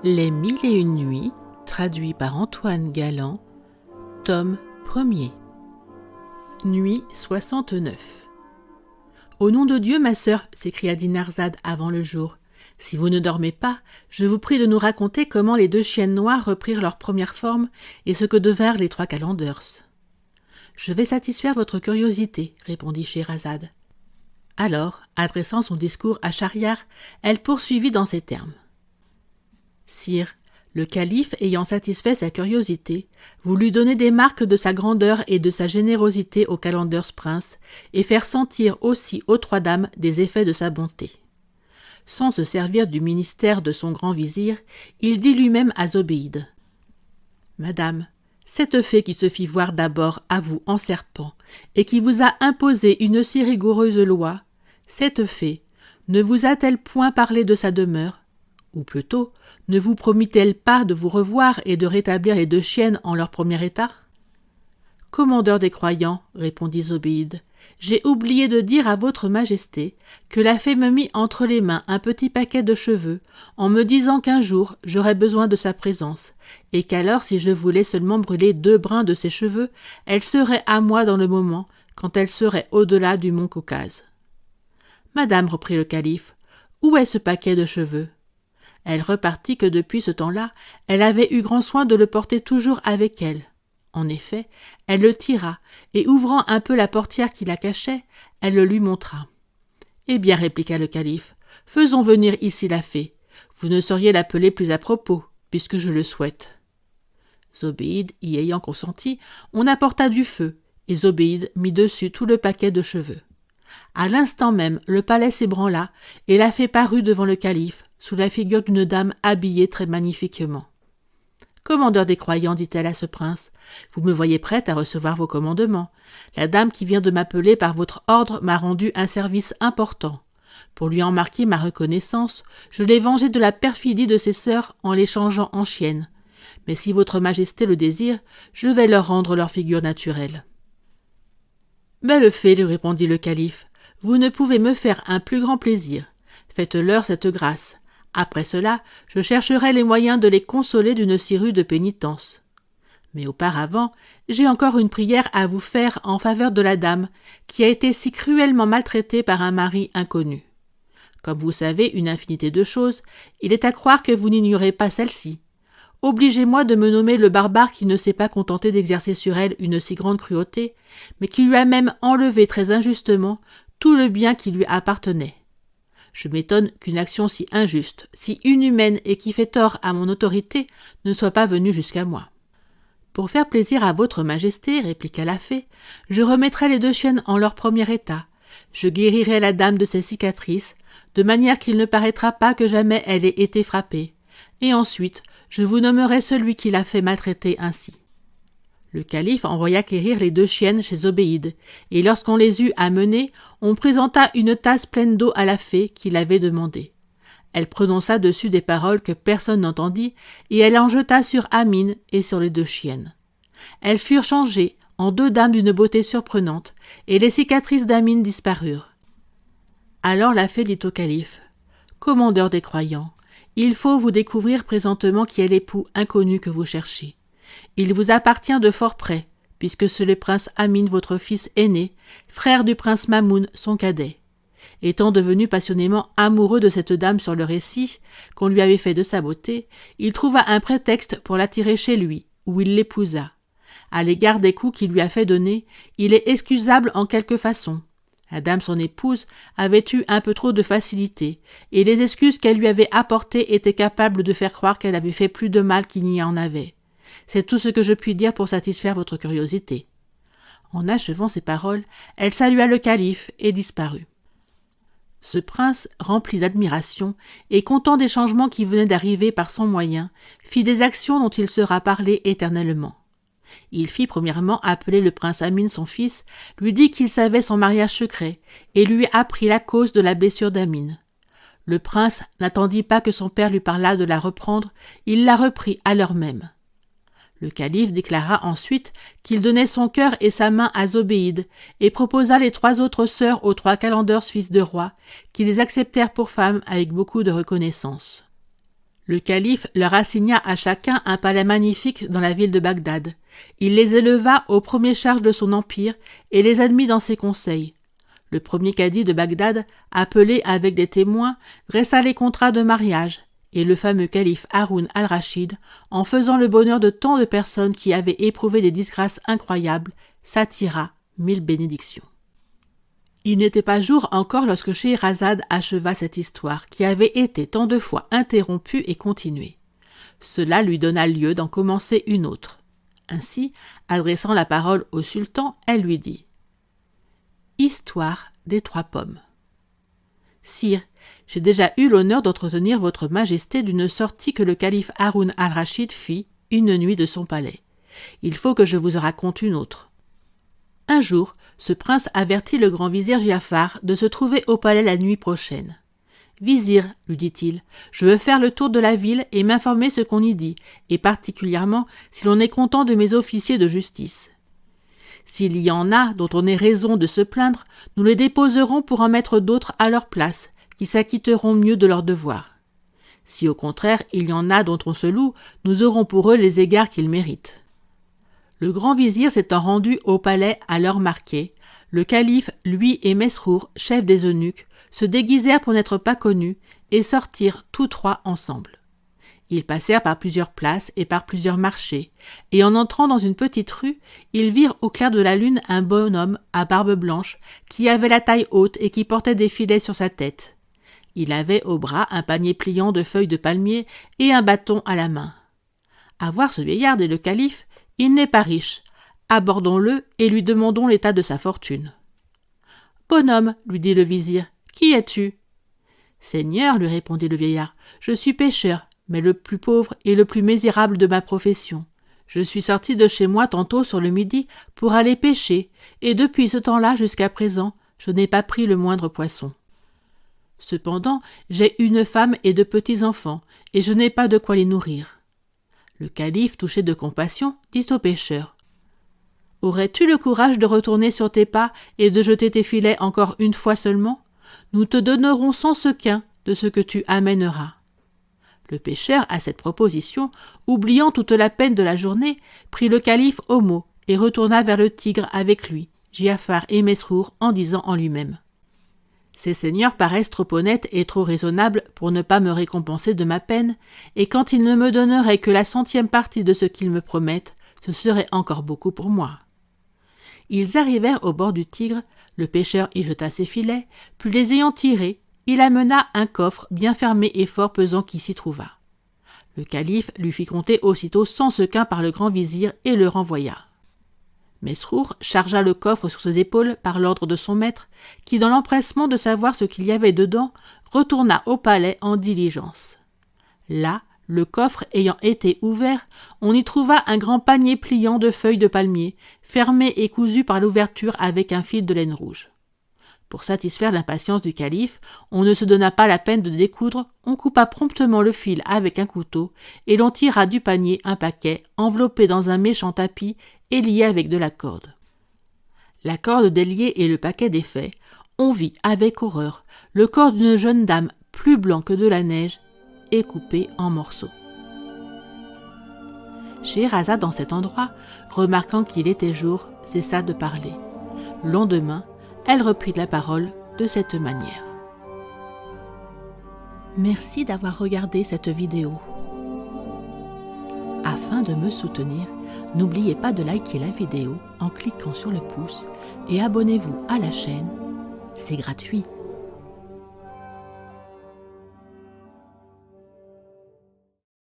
Les 1001 nuits, traduit par Antoine Galland, tome 1er. Nuit 69. Au nom de Dieu, ma sœur, s'écria Dinarzade avant le jour, si vous ne dormez pas, je vous prie de nous raconter comment les deux chiennes noires reprirent leur première forme et ce que devinrent les 3 calenders. Je vais satisfaire votre curiosité, répondit Scheherazade. Alors, adressant son discours à Schahriar, elle poursuivit dans ces termes. Sire, le calife, ayant satisfait sa curiosité, voulut donner des marques de sa grandeur et de sa générosité aux calenders princes et faire sentir aussi aux 3 dames des effets de sa bonté. Sans se servir du ministère de son grand vizir, il dit lui-même à Zobéide. « Madame, cette fée qui se fit voir d'abord à vous en serpent et qui vous a imposé une si rigoureuse loi, cette fée, ne vous a-t-elle point parlé de sa demeure? Ou plutôt, ne vous promit-elle pas de vous revoir et de rétablir les 2 chiennes en leur premier état ?»« Commandeur des croyants, répondit Zobéide, j'ai oublié de dire à votre majesté que la fée me mit entre les mains un petit paquet de cheveux en me disant qu'un jour j'aurais besoin de sa présence et qu'alors si je voulais seulement brûler 2 brins de ses cheveux, elle serait à moi dans le moment quand elle serait au-delà du mont Caucase. »« Madame, reprit le calife, où est ce paquet de cheveux ?» Elle repartit que depuis ce temps-là, elle avait eu grand soin de le porter toujours avec elle. En effet, elle le tira, et ouvrant un peu la portière qui la cachait, elle le lui montra. « Eh bien, répliqua le calife, faisons venir ici la fée. Vous ne sauriez l'appeler plus à propos, puisque je le souhaite. » Zobéide y ayant consenti, on apporta du feu, et Zobéide mit dessus tout le paquet de cheveux. À l'instant même, le palais s'ébranla, et la fée parut devant le calife, sous la figure d'une dame habillée très magnifiquement. « Commandeur des croyants, dit-elle à ce prince, vous me voyez prête à recevoir vos commandements. La dame qui vient de m'appeler par votre ordre m'a rendu un service important. Pour lui en marquer ma reconnaissance, je l'ai vengée de la perfidie de ses sœurs en les changeant en chiennes. Mais si votre majesté le désire, je vais leur rendre leur figure naturelle. »« Belle fée, lui répondit le calife, vous ne pouvez me faire un plus grand plaisir. Faites-leur cette grâce. Après cela, je chercherai les moyens de les consoler d'une si rude pénitence. Mais auparavant, j'ai encore une prière à vous faire en faveur de la dame qui a été si cruellement maltraitée par un mari inconnu. Comme vous savez une infinité de choses, il est à croire que vous n'ignorez pas celle-ci. Obligez-moi de me nommer le barbare qui ne s'est pas contenté d'exercer sur elle une si grande cruauté, mais qui lui a même enlevé très injustement tout le bien qui lui appartenait. Je m'étonne qu'une action si injuste, si inhumaine et qui fait tort à mon autorité ne soit pas venue jusqu'à moi. Pour faire plaisir à votre majesté, répliqua la fée, je remettrai les 2 chiennes en leur premier état. Je guérirai la dame de ses cicatrices, de manière qu'il ne paraîtra pas que jamais elle ait été frappée. Et ensuite, je vous nommerai celui qui l'a fait maltraiter ainsi. Le calife envoya quérir les 2 chiennes chez Zobéide, et lorsqu'on les eut amenées, on présenta une tasse pleine d'eau à la fée qui l'avait demandée. Elle prononça dessus des paroles que personne n'entendit, et elle en jeta sur Amine et sur les 2 chiennes. Elles furent changées en 2 dames d'une beauté surprenante, et les cicatrices d'Amine disparurent. Alors la fée dit au calife, « Commandeur des croyants, il faut vous découvrir présentement qui est l'époux inconnu que vous cherchez. Il vous appartient de fort près, puisque c'est le prince Amin, votre fils aîné, frère du prince Mamoun, son cadet. Étant devenu passionnément amoureux de cette dame sur le récit qu'on lui avait fait de sa beauté, il trouva un prétexte pour l'attirer chez lui, où il l'épousa. À l'égard des coups qu'il lui a fait donner, il est excusable en quelque façon. La dame, son épouse, avait eu un peu trop de facilité, et les excuses qu'elle lui avait apportées étaient capables de faire croire qu'elle avait fait plus de mal qu'il n'y en avait. C'est tout ce que je puis dire pour satisfaire votre curiosité. » En achevant ces paroles, elle salua le calife et disparut. Ce prince, rempli d'admiration et content des changements qui venaient d'arriver par son moyen, fit des actions dont il sera parlé éternellement. Il fit premièrement appeler le prince Amin son fils, lui dit qu'il savait son mariage secret et lui apprit la cause de la blessure d'Amin. Le prince n'attendit pas que son père lui parlât de la reprendre, il la reprit à l'heure même. Le calife déclara ensuite qu'il donnait son cœur et sa main à Zobéide et proposa les 3 autres sœurs aux 3 calenders fils de roi, qui les acceptèrent pour femmes avec beaucoup de reconnaissance. Le calife leur assigna à chacun un palais magnifique dans la ville de Bagdad. Il les éleva aux premiers charges de son empire et les admit dans ses conseils. Le premier cadi de Bagdad, appelé avec des témoins, dressa les contrats de mariage, et le fameux calife Haroun al-Rachid, en faisant le bonheur de tant de personnes qui avaient éprouvé des disgrâces incroyables, s'attira 1000 bénédictions. Il n'était pas jour encore lorsque Scheherazade acheva cette histoire qui avait été tant de fois interrompue et continuée. Cela lui donna lieu d'en commencer une autre. Ainsi, adressant la parole au sultan, elle lui dit « Histoire des 3 pommes. Sire, j'ai déjà eu l'honneur d'entretenir votre majesté d'une sortie que le calife Haroun al-Rachid fit une nuit de son palais. Il faut que je vous en raconte une autre. Un jour, ce prince avertit le grand vizir Giafar de se trouver au palais la nuit prochaine. « Vizir, lui dit-il, je veux faire le tour de la ville et m'informer ce qu'on y dit, et particulièrement si l'on est content de mes officiers de justice. S'il y en a dont on ait raison de se plaindre, nous les déposerons pour en mettre d'autres à leur place, qui s'acquitteront mieux de leurs devoirs. Si au contraire il y en a dont on se loue, nous aurons pour eux les égards qu'ils méritent. » Le grand vizir s'étant rendu au palais à l'heure marquée, le calife, lui et Mesrour, chef des eunuques, se déguisèrent pour n'être pas connus et sortirent tous 3 ensemble. Ils passèrent par plusieurs places et par plusieurs marchés, et en entrant dans une petite rue, ils virent au clair de la lune un bonhomme à barbe blanche qui avait la taille haute et qui portait des filets sur sa tête. Il avait au bras un panier pliant de feuilles de palmier et un bâton à la main. À voir ce vieillard, dit le calife, il n'est pas riche. Abordons-le et lui demandons l'état de sa fortune. « Bonhomme, lui dit le vizir, qui es-tu ?»« Seigneur, lui répondit le vieillard, je suis pêcheur, mais le plus pauvre et le plus misérable de ma profession. Je suis sorti de chez moi tantôt sur le midi pour aller pêcher, et depuis ce temps-là jusqu'à présent, je n'ai pas pris le moindre poisson. Cependant, j'ai une femme et de petits-enfants, et je n'ai pas de quoi les nourrir. » Le calife, touché de compassion, dit au pêcheur « Aurais-tu le courage de retourner sur tes pas et de jeter tes filets encore une fois seulement? Nous te donnerons 100 sequins de ce que tu amèneras. » Le pêcheur, à cette proposition, oubliant toute la peine de la journée, prit le calife au mot et retourna vers le Tigre avec lui, Giafar et Mesrour, en disant en lui-même « Ces seigneurs paraissent trop honnêtes et trop raisonnables pour ne pas me récompenser de ma peine, et quand ils ne me donneraient que la 100e partie de ce qu'ils me promettent, ce serait encore beaucoup pour moi. » Ils arrivèrent au bord du Tigre, le pêcheur y jeta ses filets, puis les ayant tirés, il amena un coffre bien fermé et fort pesant qui s'y trouva. Le calife lui fit compter aussitôt 100 sequins par le grand vizir et le renvoya. Mesrour chargea le coffre sur ses épaules par l'ordre de son maître, qui, dans l'empressement de savoir ce qu'il y avait dedans, retourna au palais en diligence. Là, le coffre ayant été ouvert, on y trouva un grand panier pliant de feuilles de palmier, fermé et cousu par l'ouverture avec un fil de laine rouge. Pour satisfaire l'impatience du calife, on ne se donna pas la peine de découdre, on coupa promptement le fil avec un couteau, et l'on tira du panier un paquet enveloppé dans un méchant tapis et lié avec de la corde. La corde déliée et le paquet défait, on vit avec horreur le corps d'une jeune dame plus blanc que de la neige et coupé en morceaux. Scheherazade, dans cet endroit, remarquant qu'il était jour, cessa de parler. Le lendemain, elle reprit la parole de cette manière. Merci d'avoir regardé cette vidéo. Afin de me soutenir, n'oubliez pas de liker la vidéo en cliquant sur le pouce et abonnez-vous à la chaîne, c'est gratuit.